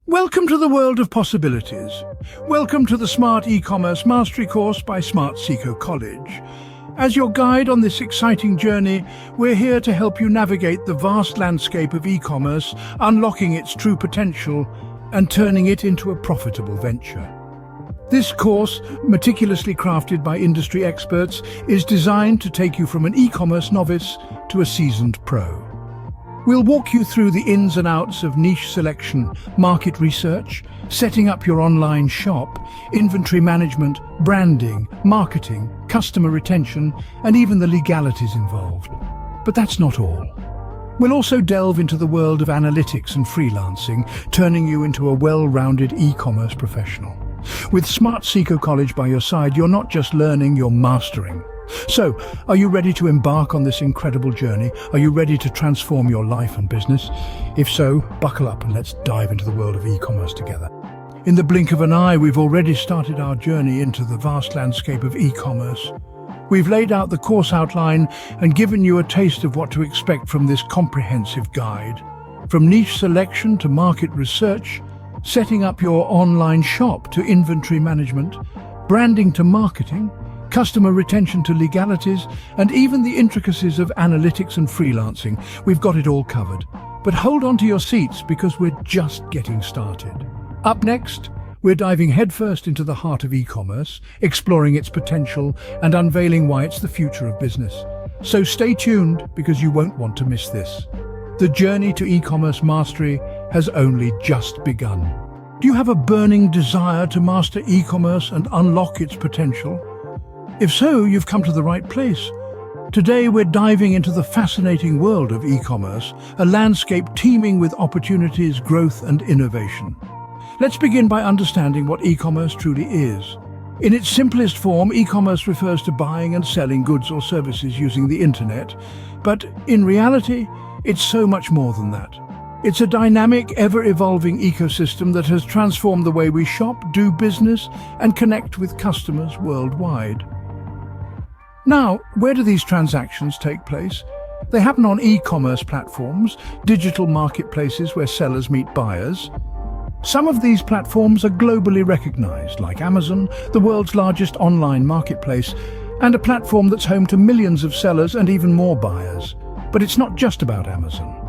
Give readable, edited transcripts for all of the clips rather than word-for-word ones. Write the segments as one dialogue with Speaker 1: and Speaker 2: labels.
Speaker 1: Welcome to the world of possibilities. Welcome to the Smart E-commerce Mastery course by Smart Seekho College. As your guide on this exciting journey, we're here to help you navigate the vast landscape of e-commerce, unlocking its true potential and turning it into a profitable venture. This course, meticulously crafted by industry experts, is designed to take you from an e-commerce novice to a seasoned pro. We'll walk you through the ins and outs of niche selection, market research, setting up your online shop, inventory management, branding, marketing, customer retention, and even the legalities involved. But that's not all. We'll also delve into the world of analytics and freelancing, turning you into a well-rounded e-commerce professional. With Smart Seekho College by your side, you're not just learning, you're mastering. So, are you ready to embark on this incredible journey? Are you ready to transform your life and business? If so, buckle up and let's dive into the world of e-commerce together. In the blink of an eye, we've already started our journey into the vast landscape of e-commerce. We've laid out the course outline and given you a taste of what to expect from this comprehensive guide. From niche selection to market research, setting up your online shop to inventory management, branding to marketing, customer retention to legalities, and even the intricacies of analytics and freelancing. We've got it all covered. But hold on to your seats because we're just getting started. Up next, we're diving headfirst into the heart of e-commerce, exploring its potential and unveiling why it's the future of business. So stay tuned because you won't want to miss this. The journey to e-commerce mastery has only just begun. Do you have a burning desire to master e-commerce and unlock its potential? If so, you've come to the right place. Today we're diving into the fascinating world of e-commerce, a landscape teeming with opportunities, growth and innovation. Let's begin by understanding what e-commerce truly is. In its simplest form, e-commerce refers to buying and selling goods or services using the internet. But in reality, it's so much more than that. It's a dynamic, ever-evolving ecosystem that has transformed the way we shop, do business and connect with customers worldwide. Now, where do these transactions take place? They happen on e-commerce platforms, digital marketplaces where sellers meet buyers. Some of these platforms are globally recognized, like Amazon, the world's largest online marketplace, and a platform that's home to millions of sellers and even more buyers. But it's not just about Amazon.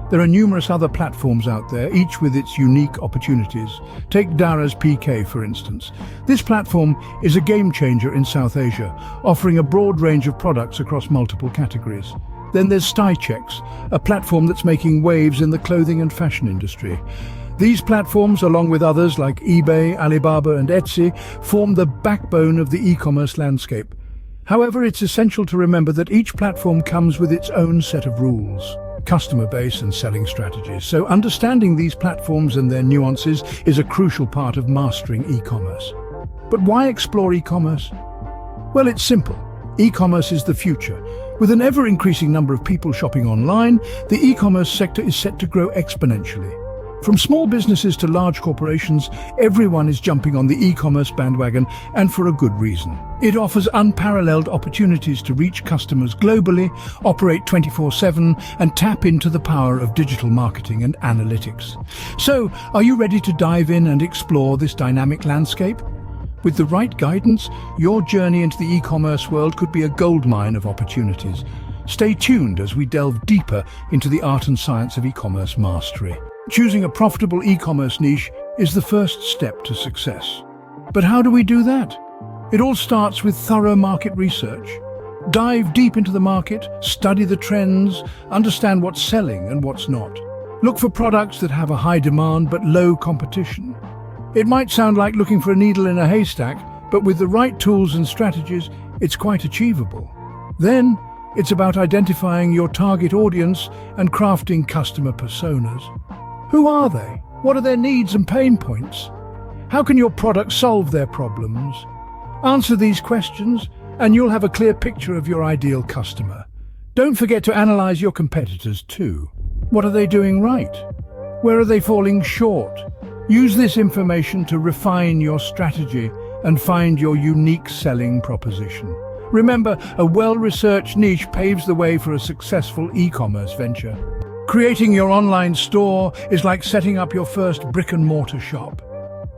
Speaker 1: There are numerous other platforms out there, each with its unique opportunities. Take Dara's PK, for instance. This platform is a game changer in South Asia, offering a broad range of products across multiple categories. Then there's StyleChecks, a platform that's making waves in the clothing and fashion industry. These platforms, along with others like eBay, Alibaba and Etsy, form the backbone of the e-commerce landscape. However, it's essential to remember that each platform comes with its own set of rules, customer base and selling strategies. So understanding these platforms and their nuances is a crucial part of mastering e-commerce. But why explore e-commerce? Well, it's simple. E-commerce is the future. With an ever-increasing number of people shopping online, the e-commerce sector is set to grow exponentially. From small businesses to large corporations, everyone is jumping on the e-commerce bandwagon, and for a good reason. It offers unparalleled opportunities to reach customers globally, operate 24/7, and tap into the power of digital marketing and analytics. So, are you ready to dive in and explore this dynamic landscape? With the right guidance, your journey into the e-commerce world could be a goldmine of opportunities. Stay tuned as we delve deeper into the art and science of e-commerce mastery. Choosing a profitable e-commerce niche is the first step to success. But how do we do that? It all starts with thorough market research. Dive deep into the market, study the trends, understand what's selling and what's not. Look for products that have a high demand but low competition. It might sound like looking for a needle in a haystack, but with the right tools and strategies, it's quite achievable. Then, it's about identifying your target audience and crafting customer personas. Who are they? What are their needs and pain points? How can your product solve their problems? Answer these questions and you'll have a clear picture of your ideal customer. Don't forget to analyze your competitors too. What are they doing right? Where are they falling short? Use this information to refine your strategy and find your unique selling proposition. Remember, a well-researched niche paves the way for a successful e-commerce venture. Creating your online store is like setting up your first brick-and-mortar shop.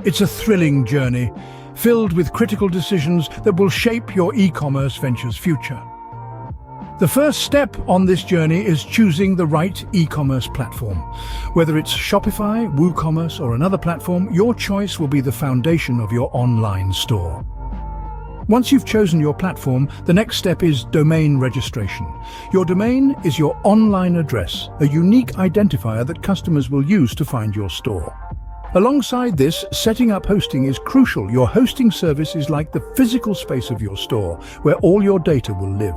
Speaker 1: It's a thrilling journey, filled with critical decisions that will shape your e-commerce venture's future. The first step on this journey is choosing the right e-commerce platform. Whether it's Shopify, WooCommerce, or another platform, your choice will be the foundation of your online store. Once you've chosen your platform, the next step is domain registration. Your domain is your online address, a unique identifier that customers will use to find your store. Alongside this, setting up hosting is crucial. Your hosting service is like the physical space of your store, where all your data will live.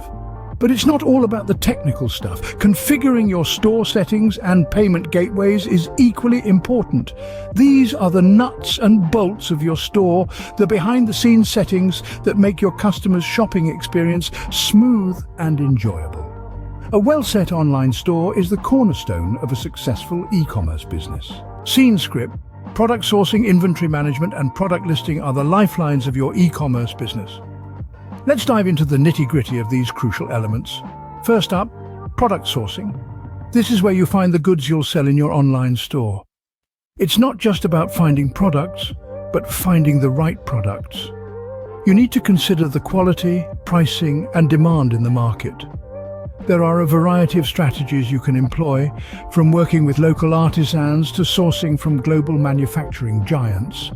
Speaker 1: But it's not all about the technical stuff. Configuring your store settings and payment gateways is equally important. These are the nuts and bolts of your store, the behind-the-scenes settings that make your customers' shopping experience smooth and enjoyable. A well-set online store is the cornerstone of a successful e-commerce business. Scene script, product sourcing, inventory management, and product listing are the lifelines of your e-commerce business. Let's dive into the nitty-gritty of these crucial elements. First up, product sourcing. This is where you find the goods you'll sell in your online store. It's not just about finding products, but finding the right products. You need to consider the quality, pricing, and demand in the market. There are a variety of strategies you can employ, from working with local artisans to sourcing from global manufacturing giants.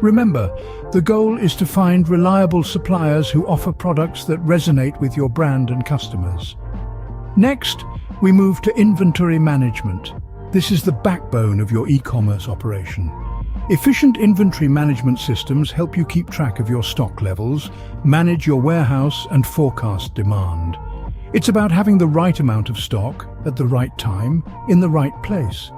Speaker 1: Remember, the goal is to find reliable suppliers who offer products that resonate with your brand and customers. Next, we move to inventory management. This is the backbone of your e-commerce operation. Efficient inventory management systems help you keep track of your stock levels, manage your warehouse, and forecast demand. It's about having the right amount of stock at the right time, in the right place.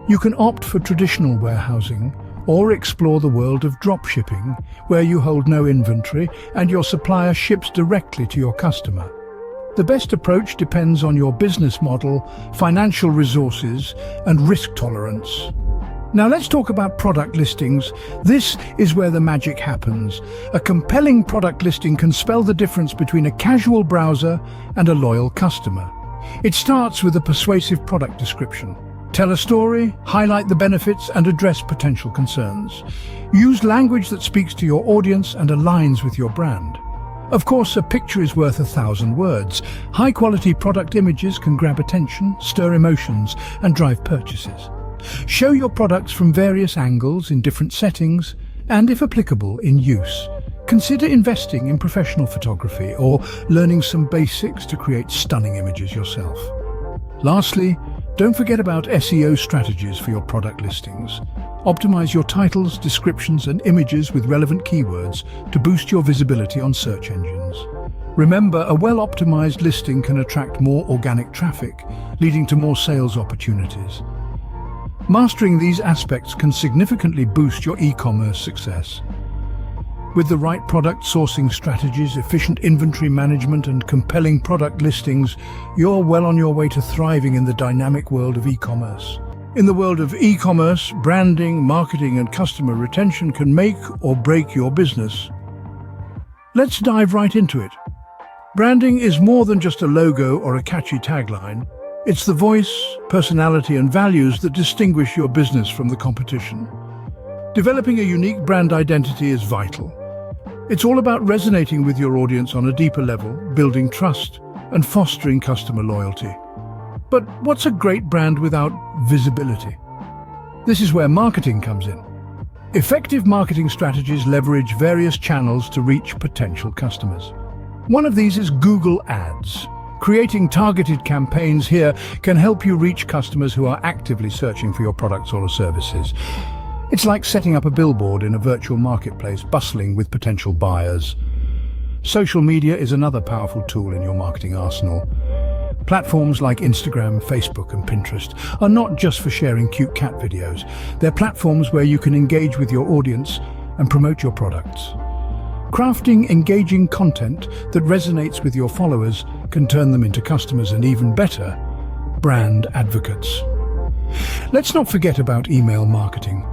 Speaker 1: You can opt for traditional warehousing or explore the world of dropshipping, where you hold no inventory and your supplier ships directly to your customer. The best approach depends on your business model, financial resources, and risk tolerance. Now let's talk about product listings. This is where the magic happens. A compelling product listing can spell the difference between a casual browser and a loyal customer. It starts with a persuasive product description. Tell a story, highlight the benefits, and address potential concerns. Use language that speaks to your audience and aligns with your brand. Of course, a picture is worth 1,000 words. High-quality product images can grab attention, stir emotions, and drive purchases. Show your products from various angles in different settings and, if applicable, in use. Consider investing in professional photography or learning some basics to create stunning images yourself. Lastly, don't forget about SEO strategies for your product listings. Optimize your titles, descriptions, and images with relevant keywords to boost your visibility on search engines. Remember, a well-optimized listing can attract more organic traffic, leading to more sales opportunities. Mastering these aspects can significantly boost your e-commerce success. With the right product sourcing strategies, efficient inventory management, and compelling product listings, you're well on your way to thriving in the dynamic world of e-commerce. In the world of e-commerce, branding, marketing, and customer retention can make or break your business. Let's dive right into it. Branding is more than just a logo or a catchy tagline. It's the voice, personality, and values that distinguish your business from the competition. Developing a unique brand identity is vital. It's all about resonating with your audience on a deeper level, building trust, and fostering customer loyalty. But what's a great brand without visibility? This is where marketing comes in. Effective marketing strategies leverage various channels to reach potential customers. One of these is Google Ads. Creating targeted campaigns here can help you reach customers who are actively searching for your products or services. It's like setting up a billboard in a virtual marketplace, bustling with potential buyers. Social media is another powerful tool in your marketing arsenal. Platforms like Instagram, Facebook, and Pinterest are not just for sharing cute cat videos. They're platforms where you can engage with your audience and promote your products. Crafting engaging content that resonates with your followers can turn them into customers and, even better, brand advocates. Let's not forget about email marketing.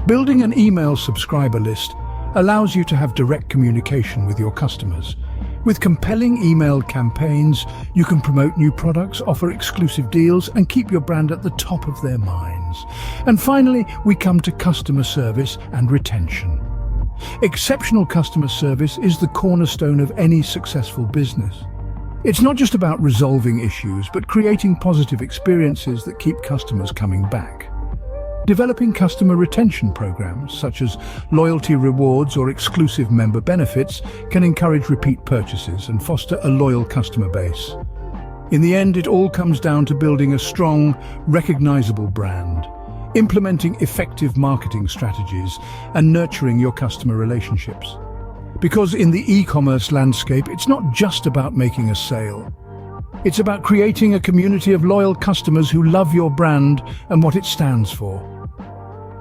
Speaker 1: Building an email subscriber list allows you to have direct communication with your customers. With compelling email campaigns, you can promote new products, offer exclusive deals, and keep your brand at the top of their minds. And finally, we come to customer service and retention. Exceptional customer service is the cornerstone of any successful business. It's not just about resolving issues, but creating positive experiences that keep customers coming back. Developing customer retention programs, such as loyalty rewards or exclusive member benefits, can encourage repeat purchases and foster a loyal customer base. In the end, it all comes down to building a strong, recognizable brand, implementing effective marketing strategies, and nurturing your customer relationships. Because in the e-commerce landscape, it's not just about making a sale. It's about creating a community of loyal customers who love your brand and what it stands for.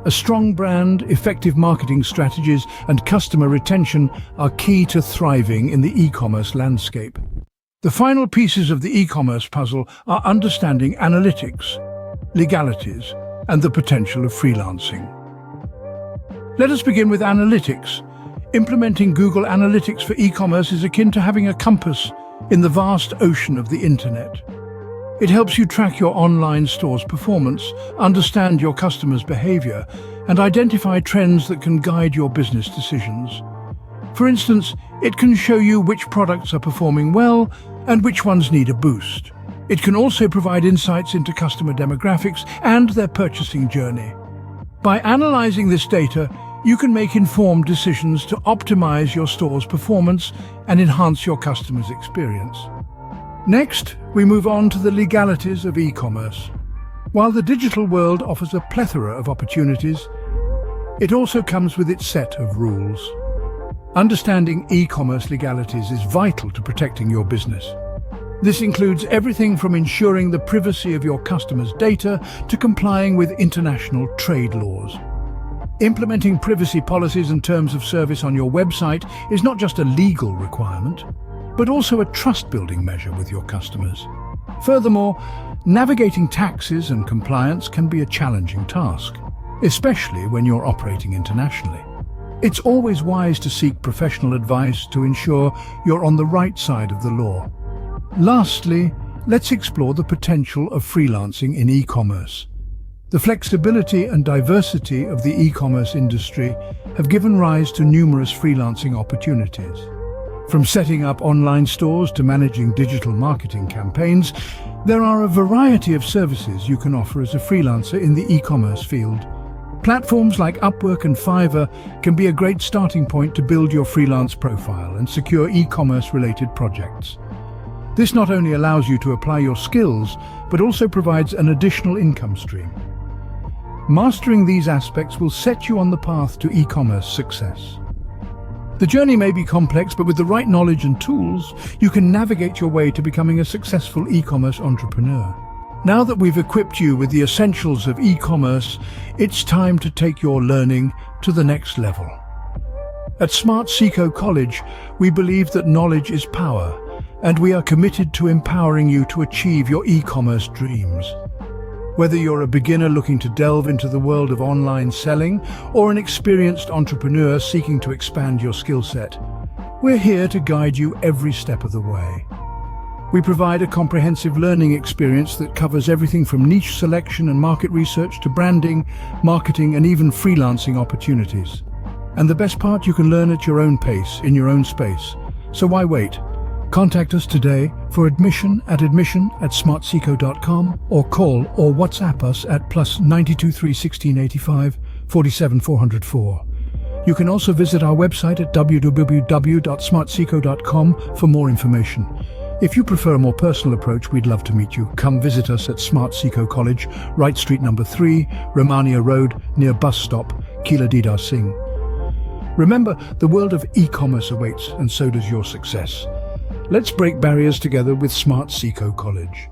Speaker 1: A strong brand, effective marketing strategies, and customer retention are key to thriving in the e-commerce landscape. The final pieces of the e-commerce puzzle are understanding analytics, legalities, and the potential of freelancing. Let us begin with analytics. Implementing Google Analytics for e-commerce is akin to having a compass in the vast ocean of the internet. It helps you track your online store's performance, understand your customers' behavior, and identify trends that can guide your business decisions. For instance, it can show you which products are performing well and which ones need a boost. It can also provide insights into customer demographics and their purchasing journey. By analyzing this data, you can make informed decisions to optimize your store's performance and enhance your customers' experience. Next, we move on to the legalities of e-commerce. While the digital world offers a plethora of opportunities, it also comes with its set of rules. Understanding e-commerce legalities is vital to protecting your business. This includes everything from ensuring the privacy of your customers' data to complying with international trade laws. Implementing privacy policies and terms of service on your website is not just a legal requirement, but also a trust-building measure with your customers. Furthermore, navigating taxes and compliance can be a challenging task, especially when you're operating internationally. It's always wise to seek professional advice to ensure you're on the right side of the law. Lastly, let's explore the potential of freelancing in e-commerce. The flexibility and diversity of the e-commerce industry have given rise to numerous freelancing opportunities. From setting up online stores to managing digital marketing campaigns, there are a variety of services you can offer as a freelancer in the e-commerce field. Platforms like Upwork and Fiverr can be a great starting point to build your freelance profile and secure e-commerce-related projects. This not only allows you to apply your skills, but also provides an additional income stream. Mastering these aspects will set you on the path to e-commerce success. The journey may be complex, but with the right knowledge and tools, you can navigate your way to becoming a successful e-commerce entrepreneur. Now that we've equipped you with the essentials of e-commerce, it's time to take your learning to the next level. At Smart Seekho College, we believe that knowledge is power, and we are committed to empowering you to achieve your e-commerce dreams. Whether you're a beginner looking to delve into the world of online selling or an experienced entrepreneur seeking to expand your skill set, we're here to guide you every step of the way. We provide a comprehensive learning experience that covers everything from niche selection and market research to branding, marketing, and even freelancing opportunities. And the best part, you can learn at your own pace, in your own space. So why wait? Contact us today for admission@smartseekho.com or call or WhatsApp us at +923 1685 47 404. You can also visit our website at www.smartseekho.com for more information. If you prefer a more personal approach, we'd love to meet you. Come visit us at Smart Seekho College, Wright Street number 3, Romania Road, near bus stop, Kila Didar Singh. Remember, the world of e-commerce awaits, and so does your success. Let's break barriers together with Smart Seekho College.